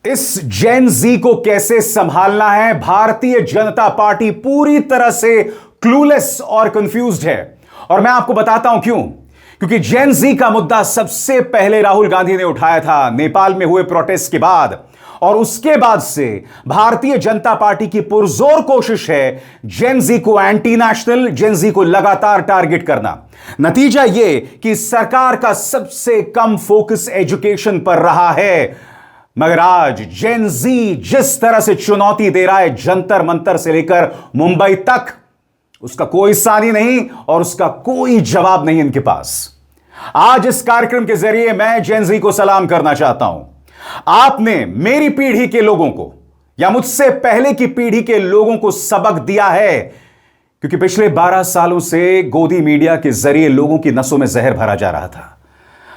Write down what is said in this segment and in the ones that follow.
इस जेन जी को कैसे संभालना है, भारतीय जनता पार्टी पूरी तरह से क्लूलेस और कंफ्यूज्ड है। और मैं आपको बताता हूं क्यों। क्योंकि जेन जी का मुद्दा सबसे पहले राहुल गांधी ने उठाया था नेपाल में हुए प्रोटेस्ट के बाद, और उसके बाद से भारतीय जनता पार्टी की पुरजोर कोशिश है जेन जी को एंटी नेशनल, जेन जी को लगातार टारगेट करना। नतीजा यह कि सरकार का सबसे कम फोकस एजुकेशन पर रहा है। मगर आज जेन जी जिस तरह से चुनौती दे रहा है जंतर मंतर से लेकर मुंबई तक, उसका कोई सानी नहीं और उसका कोई जवाब नहीं इनके पास। आज इस कार्यक्रम के जरिए मैं जेन जी को सलाम करना चाहता हूं। आपने मेरी पीढ़ी के लोगों को या मुझसे पहले की पीढ़ी के लोगों को सबक दिया है, क्योंकि पिछले 12 सालों से गोदी मीडिया के जरिए लोगों की नसों में जहर भरा जा रहा था।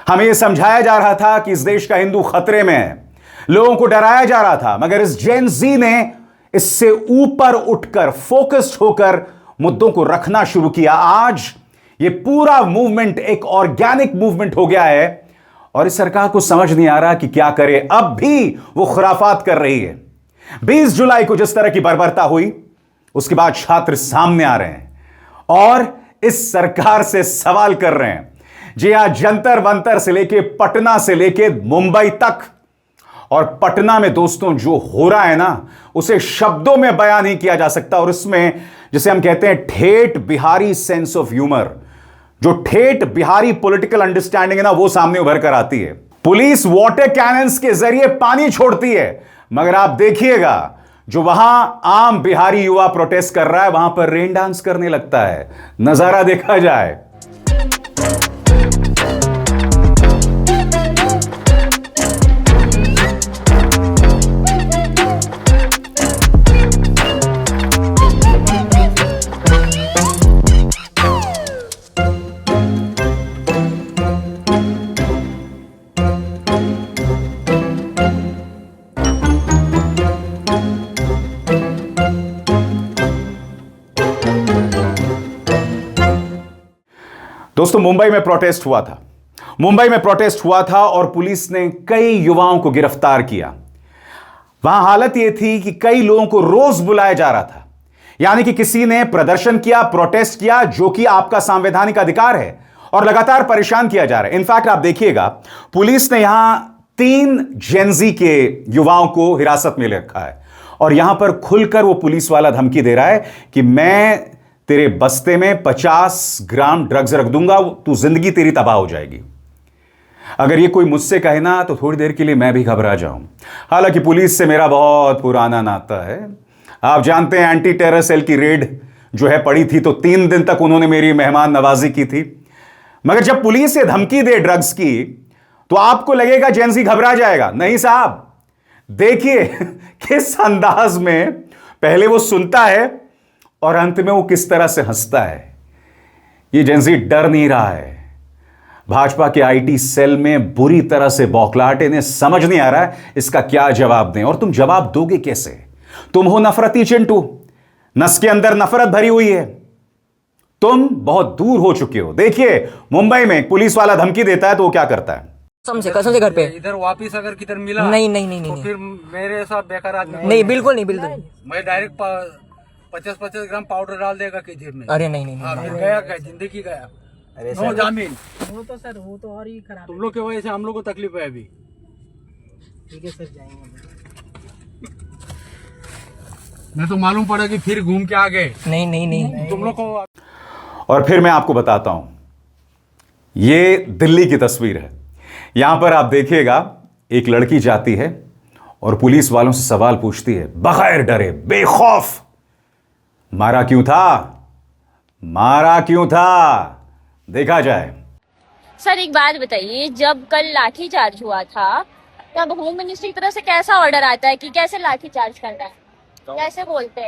हमें यह समझाया जा रहा था कि इस देश का हिंदू खतरे में है, लोगों को डराया जा रहा था। मगर इस जेन जी ने इससे ऊपर उठकर फोकस्ड होकर मुद्दों को रखना शुरू किया। आज यह पूरा मूवमेंट एक ऑर्गेनिक मूवमेंट हो गया है और इस सरकार को समझ नहीं आ रहा कि क्या करे। अब भी वो खुराफात कर रही है। 20 जुलाई को जिस तरह की बर्बरता हुई, उसके बाद छात्र सामने आ रहे हैं और इस सरकार से सवाल कर रहे हैं। जी हां, जंतर मंतर से लेके पटना से लेके मुंबई तक। और पटना में दोस्तों जो हो रहा है ना, उसे शब्दों में बयान नहीं किया जा सकता। और इसमें जिसे हम कहते हैं ठेठ बिहारी सेंस ऑफ ह्यूमर, जो ठेठ बिहारी पॉलिटिकल अंडरस्टैंडिंग है ना, वो सामने उभर कर आती है। पुलिस वाटर कैनन्स के जरिए पानी छोड़ती है, मगर आप देखिएगा जो वहां आम बिहारी युवा प्रोटेस्ट कर रहा है, वहां पर रेन डांस करने लगता है। नजारा देखा जाए। दोस्तों, मुंबई में प्रोटेस्ट हुआ था और पुलिस ने कई युवाओं को गिरफ्तार किया। वहां हालत यह थी कि कई लोगों को रोज बुलाया जा रहा था, यानी कि किसी ने प्रदर्शन किया, प्रोटेस्ट किया, जो कि आपका संवैधानिक अधिकार है, और लगातार परेशान किया जा रहा है। इनफैक्ट आप देखिएगा, पुलिस ने यहां 3 जेन जी के युवाओं को हिरासत में ले रखा है और यहां पर खुलकर वो पुलिस वाला धमकी दे रहा है कि मैं तेरे बस्ते में 50 ग्राम ड्रग्स रख दूंगा, तू जिंदगी तेरी तबाह हो जाएगी। अगर ये कोई मुझसे कहे ना तो थोड़ी देर के लिए मैं भी घबरा जाऊं। हालांकि पुलिस से मेरा बहुत पुराना नाता है। आप जानते हैं एंटी टेरर सेल की रेड जो है पड़ी थी, तो 3 दिन तक उन्होंने मेरी मेहमान नवाजी की थी। मगर जब पुलिस से धमकी दे ड्रग्स की, तो आपको लगेगा जेन जी घबरा जाएगा। नहीं साहब, देखिए किस अंदाज में पहले वो सुनता है और अंत में वो किस तरह से हंसता है। ये जेन जी डर नहीं रहा है। भाजपा के आईटी सेल में बुरी तरह से बौखलाहट, इन्हें समझ नहीं आ रहा है इसका क्या जवाब दें। और तुम जवाब दोगे कैसे? तुम हो नफरती चिंटू, नस के अंदर नफरत भरी हुई है। तुम बहुत दूर हो चुके हो। देखिए, मुंबई में एक पुलिस वाला धमकी देता है तो वो क्या करता है। कसम से घर पे इधर वापिस अगर किधर मिला नहीं तो फिर मेरे साथ बेकार आदमी नहीं, बिल्कुल नहीं, बिल्कुल नहीं। मैं डायरेक्ट 50-50 ग्राम पाउडर डाल देगा किधर में। अरे नहीं नहीं, हाँ, नहीं, फिर गया क्या, जिंदगी गया। अरे नो जामीन। वो तो सर, वो तो और ही खराब। तुम लोग की वजह से हम लोग को तकलीफ है अभी। ठीक है सर, जाएंगे। मैं तो मालूम पड़ा कि फिर घूम के आ गए। नहीं नहीं नहीं, तुम लोग को। और फिर मैं आपको बताता हूं, यह दिल्ली की तस्वीर है। यहां पर आप देखिएगा, एक लड़की जाती है और पुलिस वालों से सवाल पूछती है, बगैर डरे, बेखौफ, मारा क्यों था? देखा जाए। सर एक बात बताइए, जब कल लाठी चार्ज हुआ था तब होम मिनिस्ट्री की तरफ से कैसा ऑर्डर आता है कि कैसे लाठी चार्ज करना है? कैसे बोलते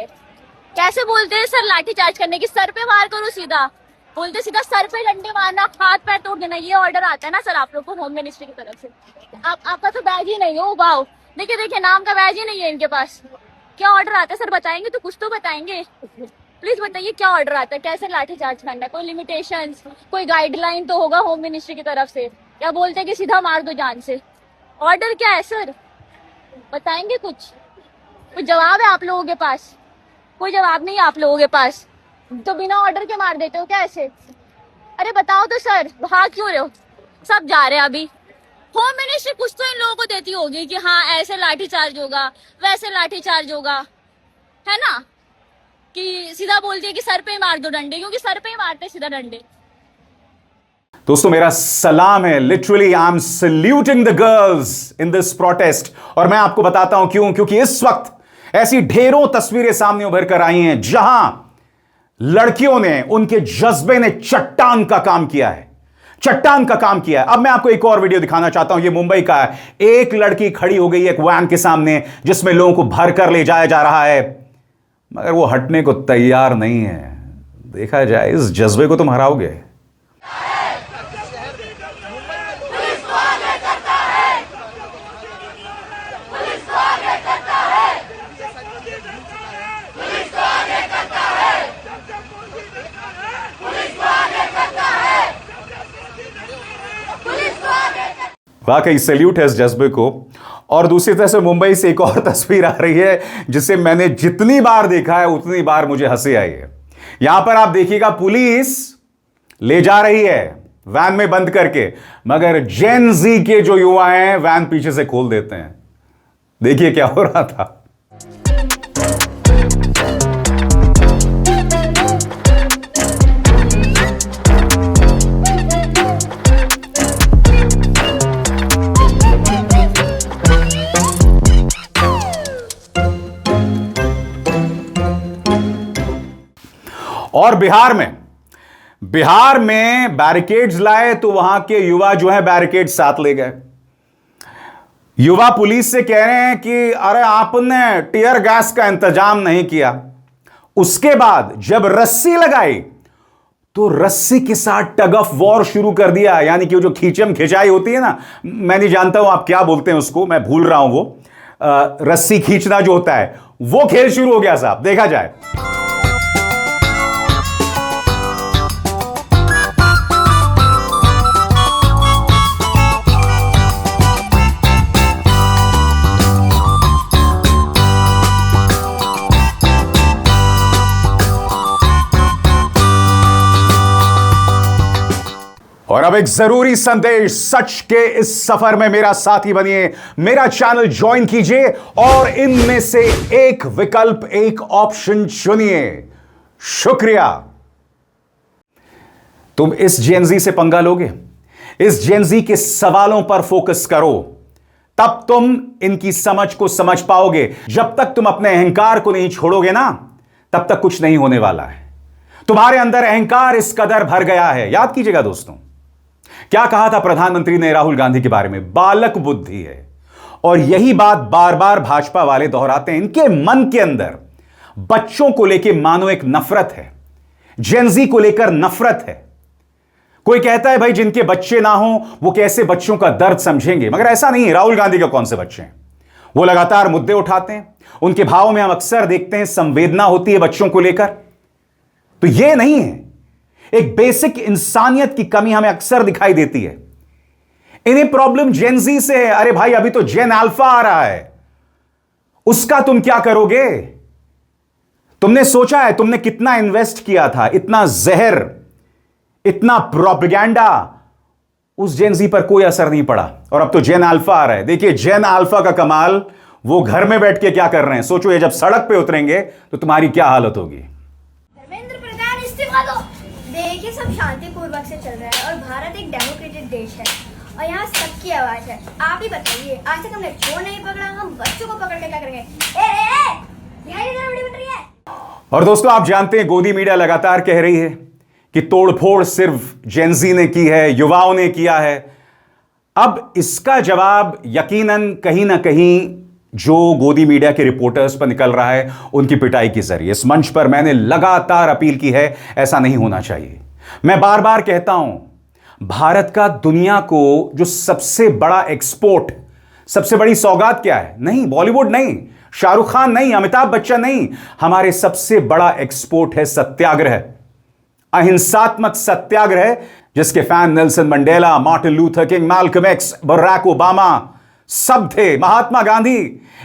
हैं सर लाठी चार्ज करने की? सर पे वार करो सीधा, बोलते सीधा सर पे डंडे मारना, हाथ पैर तोड़ देना, ये ऑर्डर आता है ना सर आप लोग को होम मिनिस्ट्री की तरफ से? आपका तो बैज ही नहीं हो। वाओ, देखिए नाम का बैज ही नहीं है इनके पास। क्या ऑर्डर आता है सर? बताएंगे तो कुछ तो बताएंगे। प्लीज बताइए क्या ऑर्डर आता है, कैसे लाठी चार्ज करना है? कोई लिमिटेशंस, कोई गाइडलाइन तो होगा होम मिनिस्ट्री की तरफ से, या बोलते हैं कि सीधा मार दो जान से? ऑर्डर क्या है सर? बताएंगे कुछ? कोई जवाब है आप लोगों के पास? कोई जवाब नहीं है आप लोगों के पास, तो बिना ऑर्डर के मार देते हो क्या ऐसे? अरे बताओ तो सर, भाग क्यों रहे हो? सब जा रहे हैं अभी। होम मिनिस्ट्री कुछ तो इन लोगों को देती होगी कि हाँ ऐसे लाठी चार्ज होगा, वैसे लाठी चार्ज होगा, है ना? कि सीधा बोलती है कि सर पे ही मार दो डंडे, क्योंकि सर पे ही मारते हैं सीधा डंडे। दोस्तों मेरा सलाम है, literally I am saluting the girls in this protest. और मैं आपको बताता हूं क्यों, क्योंकि इस वक्त ऐसी ढेरों तस्वीरें सामने उभर कर आई हैं जहां लड़कियों ने, उनके जज्बे ने चट्टान का काम किया है, चट्टान का काम किया है। अब मैं आपको एक और वीडियो दिखाना चाहता हूं, यह मुंबई का है। एक लड़की खड़ी हो गई एक वैन के सामने जिसमें लोगों को भरकर ले जाया जा रहा है, मगर वो हटने को तैयार नहीं है। देखा जाए, इस जज्बे को तुम हराओगे। वाकई सैल्यूट है इस जज्बे को। और दूसरी तरफ से मुंबई से एक और तस्वीर आ रही है जिसे मैंने जितनी बार देखा है उतनी बार मुझे हंसी आई है। यहां पर आप देखिएगा, पुलिस ले जा रही है वैन में बंद करके, मगर जेन जी के जो युवा हैं वैन पीछे से खोल देते हैं। देखिए क्या हो रहा था। और बिहार में बैरिकेड्स लाए तो वहां के युवा जो है बैरिकेड साथ ले गए। युवा पुलिस से कह रहे हैं कि अरे आपने टीयर गैस का इंतजाम नहीं किया। उसके बाद जब रस्सी लगाई तो रस्सी के साथ टग ऑफ वॉर शुरू कर दिया, यानी कि वो जो खींचम खिंचाई होती है ना, मैं नहीं जानता हूं आप क्या बोलते हैं उसको, मैं भूल रहा हूं, वो रस्सी खींचना जो होता है वो खेल शुरू हो गया साहब। देखा जाए, और अब एक जरूरी संदेश, सच के इस सफर में मेरा साथी बनिए, मेरा चैनल ज्वाइन कीजिए और इनमें से एक विकल्प, एक ऑप्शन चुनिए। शुक्रिया। तुम इस जेनजी से पंगा लोगे, इस जेनजी के सवालों पर फोकस करो, तब तुम इनकी समझ को समझ पाओगे। जब तक तुम अपने अहंकार को नहीं छोड़ोगे ना, तब तक कुछ नहीं होने वाला है। तुम्हारे अंदर अहंकार इस कदर भर गया है। याद कीजिएगा दोस्तों, क्या कहा था प्रधानमंत्री ने राहुल गांधी के बारे में? बालक बुद्धि है। और यही बात बार बार भाजपा वाले दोहराते हैं। इनके मन के अंदर बच्चों को लेकर मानो एक नफरत है, जेनजी को लेकर नफरत है। कोई कहता है भाई जिनके बच्चे ना हो वो कैसे बच्चों का दर्द समझेंगे, मगर ऐसा नहीं है। राहुल गांधी का कौन से बच्चे हैं? वो लगातार मुद्दे उठाते हैं, उनके भाव में हम अक्सर देखते हैं संवेदना होती है बच्चों को लेकर। तो यह नहीं है, एक बेसिक इंसानियत की कमी हमें अक्सर दिखाई देती है। इन्हें प्रॉब्लम जेनजी से है। अरे भाई अभी तो जेन अल्फा आ रहा है, उसका तुम क्या करोगे? तुमने सोचा है तुमने कितना इन्वेस्ट किया था, इतना जहर, इतना प्रोपेगेंडा, उस जेनजी पर कोई असर नहीं पड़ा। और अब तो जेन अल्फा आ रहा है। देखिए जेन अल्फा का कमाल, वो घर में बैठ के क्या कर रहे हैं सोचो। ये जब सड़क पे उतरेंगे तो तुम्हारी क्या हालत होगी। धर्मेंद्र प्रधान इस्तीफा दो। देखिए सब शांतिपूर्वक से चल रहा है और भारत एक डेमोक्रेटिक देश है और यहाँ सबकी आवाज है। आप ही बताइए, आज तक हमने चोर नहीं पकड़ा, हम बच्चों को पकड़ के क्या करेंगे? बन रही है। और दोस्तों आप जानते हैं गोदी मीडिया लगातार कह रही है कि तोड़फोड़ सिर्फ जेनजी ने की है, युवाओं ने किया है। अब इसका जवाब यकीनन कहीं ना कहीं जो गोदी मीडिया के रिपोर्टर्स पर निकल रहा है उनकी पिटाई के जरिए। इस मंच पर मैंने लगातार अपील की है, ऐसा नहीं होना चाहिए। मैं बार बार कहता हूं, भारत का दुनिया को जो सबसे बड़ा एक्सपोर्ट, सबसे बड़ी सौगात क्या है? नहीं बॉलीवुड, नहीं शाहरुख खान, नहीं अमिताभ बच्चन, नहीं, हमारे सबसे बड़ा एक्सपोर्ट है सत्याग्रह, अहिंसात्मक सत्याग्रह, जिसके fan Nelson Mandela, Martin Luther King, Malcolm X, Barack Obama, सब थे। महात्मा गांधी,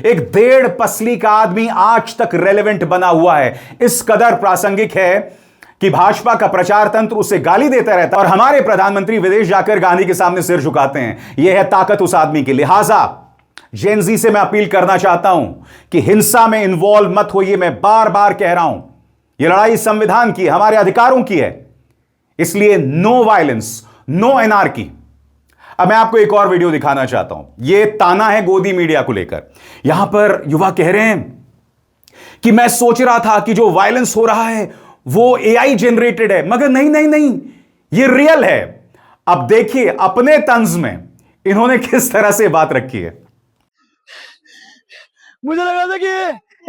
एक 1.5 पसली का आदमी, आज तक रेलेवेंट बना हुआ है, इस कदर प्रासंगिक है कि भाजपा का प्रचार तंत्र उसे गाली देता रहता है और हमारे प्रधानमंत्री विदेश जाकर गांधी के सामने सिर झुकाते हैं। यह है ताकत उस आदमी की। लिहाजा जेन ज़ी से मैं अपील करना चाहता हूं कि हिंसा में इन्वॉल्व मत होइए। मैं बार बार कह रहा हूं, यह लड़ाई संविधान की, हमारे अधिकारों की है, इसलिए नो वायलेंस, नो एनार्की। अब मैं आपको एक और वीडियो दिखाना चाहता हूं। यह ताना है गोदी मीडिया को लेकर। यहां पर युवा कह रहे हैं कि मैं सोच रहा था कि जो वायलेंस हो रहा है वो एआई जनरेटेड है, मगर नहीं नहीं नहीं, ये रियल है। अब देखिए अपने तंज में इन्होंने किस तरह से बात रखी है। मुझे लगा था कि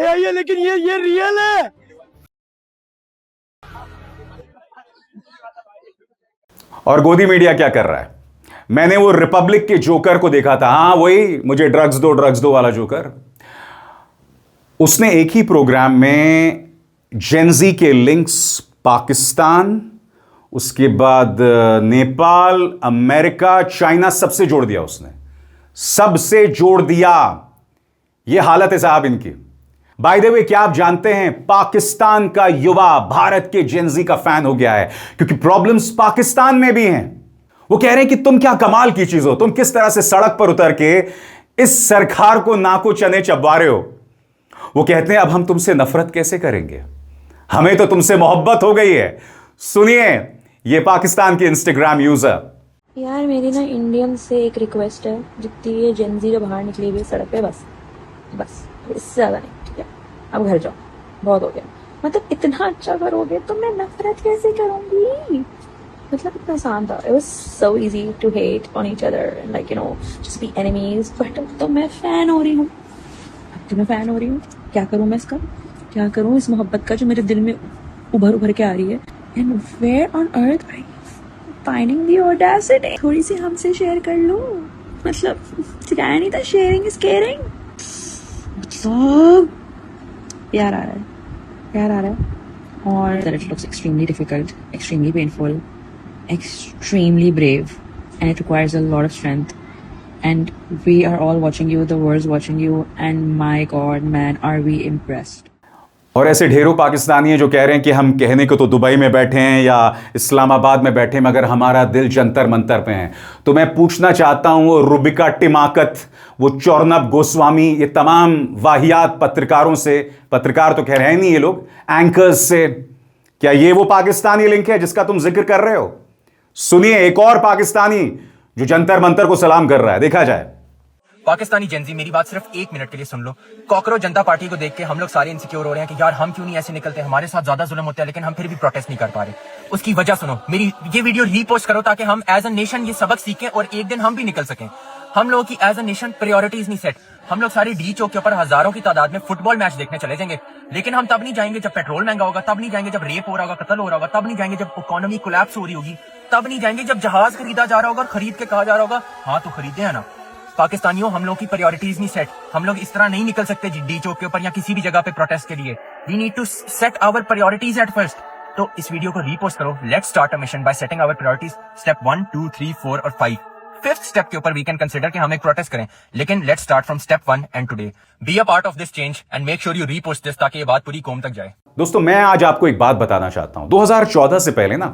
एआई है, लेकिन ये रियल है। और गोदी मीडिया क्या कर रहा है? मैंने वो रिपब्लिक के जोकर को देखा था, हां वही मुझे ड्रग्स दो वाला जोकर। उसने एक ही प्रोग्राम में जेन ज़ी के लिंक्स पाकिस्तान, उसके बाद नेपाल, अमेरिका, चाइना, सबसे जोड़ दिया। उसने सबसे जोड़ दिया। यह हालत है साहब इनकी। बाय द वे, क्या आप जानते हैं पाकिस्तान का युवा भारत के जेन ज़ी का फैन हो गया है, क्योंकि प्रॉब्लम्स पाकिस्तान में भी हैं। वो कह रहे हैं कि तुम क्या कमाल की चीज हो, तुम किस तरह से सड़क पर उतर के इस सरकार को नाको चने चबा रहे हो। वो कहते हैं अब हम तुमसे नफरत कैसे करेंगे, हमें तो तुमसे मोहब्बत हो गई है। सुनिए ये पाकिस्तान के इंस्टाग्राम यूजर। यार मेरी ना इंडियन से एक रिक्वेस्ट है, जितनी ये जेन ज़ी जो बाहर निकली हुई है सड़क पे, बस इससे ज्यादा नहीं, ठीक है? अब घर जाओ, बहुत हो गया। मतलब इतना अच्छा करोगे तो मैं नफरत कैसे करूंगी? मतलब इतना आसान था। It was so easy to hate on each other and like you know just be enemies. But अब तो मैं फैन हो रही हूँ, क्या करूँ मैं इसका, क्या करूँ इस मोहब्बत का जो मेरे दिल में उभर के आ रही है। And where on earth are you finding the audacity? थोड़ी सी हमसे शेयर कर लो, मतलब सिखाया नहीं था शेयरिंग इज केयरिंग। मतलब प्यार आ रहा है और that it looks extremely difficult, extremely painful, extremely brave, and it requires a lot of strength. And we are all watching you, the world's watching you, and my God, man, are we impressed. और ऐसे ढेरों पाकिस्तानी हैं जो कह रहे हैं कि हम कहने को तो दुबई में बैठे हैं या इस्लामाबाद में बैठे हैं, मगर हमारा दिल जंतर मंतर पे है। तो मैं पूछना चाहता हूं वो रुबिका टिमाकत, वो चौरनब गोस्वामी, ये तमाम वाहियात पत्रकारों से, पत्रकार तो कह रहे हैं नहीं ये लोग, एंकर्स से, क्या ये वो पाकिस्तानी लिंक है जिसका तुम जिक्र कर रहे हो? सुनिए एक और पाकिस्तानी जो जंतर मंतर को सलाम कर रहा है, देखा जाए। पाकिस्तानी जेन ज़ी, मेरी बात सिर्फ 1 मिनट के लिए सुन लो। कॉकरोच जनता पार्टी को देख के हम लोग सारे इनसिक्योर हो रहे हैं कि यार हम क्यों नहीं ऐसे निकलते, हमारे साथ ज्यादा जुल्म होता है, लेकिन हम फिर भी प्रोटेस्ट नहीं कर पा रहे। उसकी वजह सुनो, मेरी ये वीडियो रीपोस्ट करो ताकि हम एज अ नेशन ये सबक सीखें और एक दिन हम भी निकल सकें। हम लोगों की एज अ नेशन प्रायोरिटीज नहीं सेट। हम लोग सारे डी चौक के ऊपर हजारों की तादाद में फुटबॉल मैच देखने चले जाएंगे, लेकिन हम तब नहीं जाएंगे जब पेट्रोल महंगा होगा, तब नहीं जाएंगे जब रेप हो रहा होगा, कत्ल हो रहा होगा, तब नहीं जाएंगे जब इकोनॉमी कोलैप्स हो रही होगी, तब नहीं जाएंगे जब जहाज खरीदा जा रहा होगा और खरीद के कहा जा रहा होगा हाँ तो खरीदे है ना। पाकिस्तानियों, हम लोग की प्रायोरिटीज नहीं सेट। हम लोग इस तरह नहीं निकल सकते डी चौक के ऊपर या किसी भी जगह पे प्रोटेस्ट के लिए। We need to set our priorities at first. तो इस वीडियो को रीपोस्ट करो। Let's start a mission by setting our priorities. Step 1, 2, 3, 4 और 5। 5th स्टेप के ऊपर वी कैन कंसिडर कि हम एक प्रोटेस्ट करें, लेकिन let's start from step 1 and today be a part of this change and make sure you repost this ताकि ये बात पूरी कौम तक जाए। दोस्तों मैं आज आपको एक बात बताना चाहता हूं। 2014 से पहले ना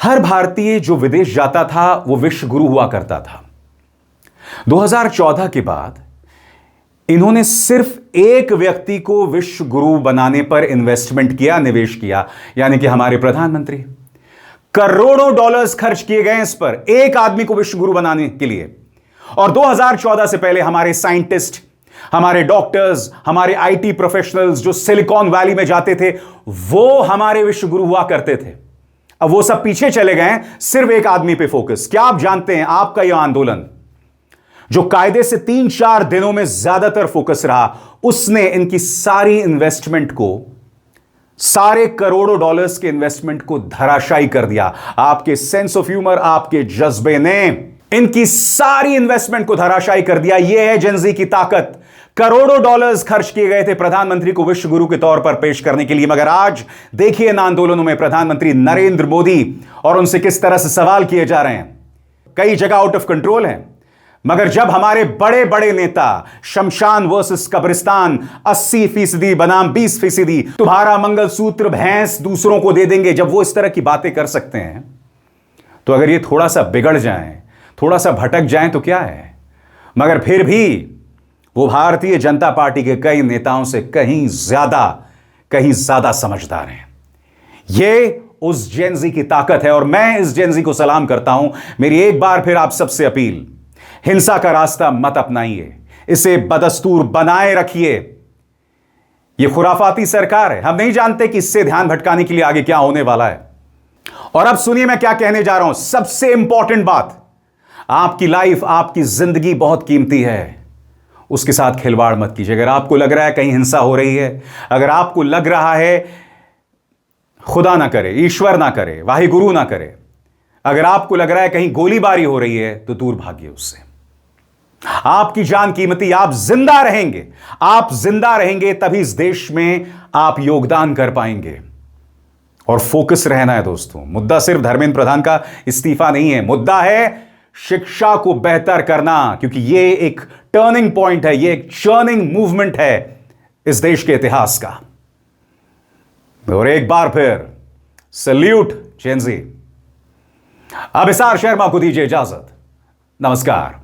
हर भारतीय जो विदेश जाता था वो विश्व गुरु हुआ करता था। 2014 के बाद इन्होंने सिर्फ एक व्यक्ति को विश्व गुरु बनाने पर इन्वेस्टमेंट किया, निवेश किया, यानी कि हमारे प्रधानमंत्री। करोड़ों डॉलर्स खर्च किए गए इस पर, एक आदमी को विश्व गुरु बनाने के लिए। और 2014 से पहले हमारे साइंटिस्ट, हमारे डॉक्टर्स, हमारे आईटी प्रोफेशनल्स जो सिलिकॉन वैली में जाते थे वो हमारे विश्व गुरु हुआ करते थे। अब वो सब पीछे चले गए, सिर्फ एक आदमी पे फोकस। क्या आप जानते हैं आपका यह आंदोलन जो कायदे से 3-4 दिनों में ज्यादातर फोकस रहा, उसने इनकी सारी इन्वेस्टमेंट को, सारे करोड़ों डॉलर्स के इन्वेस्टमेंट को धराशायी कर दिया। आपके सेंस ऑफ ह्यूमर, आपके जज्बे ने इनकी सारी इन्वेस्टमेंट को धराशायी कर दिया। यह है जेन ज़ी की ताकत। करोड़ों डॉलर्स खर्च किए गए थे प्रधानमंत्री को विश्व गुरु के तौर पर पेश करने के लिए, मगर आज देखिए इन आंदोलनों में प्रधानमंत्री नरेंद्र मोदी और उनसे किस तरह से सवाल किए जा रहे हैं। कई जगह आउट ऑफ कंट्रोल है। मगर जब हमारे बड़े बड़े नेता शमशान वर्सेस कब्रिस्तान 80% बनाम 20%, तुम्हारा मंगलसूत्र भैंस दूसरों को दे देंगे, जब वो इस तरह की बातें कर सकते हैं, तो अगर ये थोड़ा सा बिगड़ जाएं, थोड़ा सा भटक जाएं तो क्या है। मगर फिर भी वो भारतीय जनता पार्टी के कई नेताओं से कहीं ज्यादा समझदार हैं। ये उस जेनजी की ताकत है और मैं इस जेनजी को सलाम करता हूं। मेरी एक बार फिर आप सबसे अपील, हिंसा का रास्ता मत अपनाइए, इसे बदस्तूर बनाए रखिए। यह खुराफाती सरकार है, हम नहीं जानते कि इससे ध्यान भटकाने के लिए आगे क्या होने वाला है। और अब सुनिए मैं क्या कहने जा रहा हूं। सबसे इंपॉर्टेंट बात, आपकी लाइफ, आपकी जिंदगी बहुत कीमती है, उसके साथ खिलवाड़ मत कीजिए। अगर आपको लग रहा है कहीं हिंसा हो रही है, अगर आपको लग रहा है, खुदा ना करे, ईश्वर ना करे, वाहिगुरु ना करे, अगर आपको लग रहा है कहीं गोलीबारी हो रही है, तो दूर भागिए उससे। आपकी जान कीमती, आप जिंदा रहेंगे तभी इस देश में आप योगदान कर पाएंगे। और फोकस रहना है दोस्तों। मुद्दा सिर्फ धर्मेंद्र प्रधान का इस्तीफा नहीं है, मुद्दा है शिक्षा को बेहतर करना, क्योंकि यह एक टर्निंग पॉइंट है, यह एक चर्निंग मूवमेंट है इस देश के इतिहास का। और एक बार फिर सल्यूट जेनजी। अब हिसार शर्मा को दीजिए इजाजत। नमस्कार।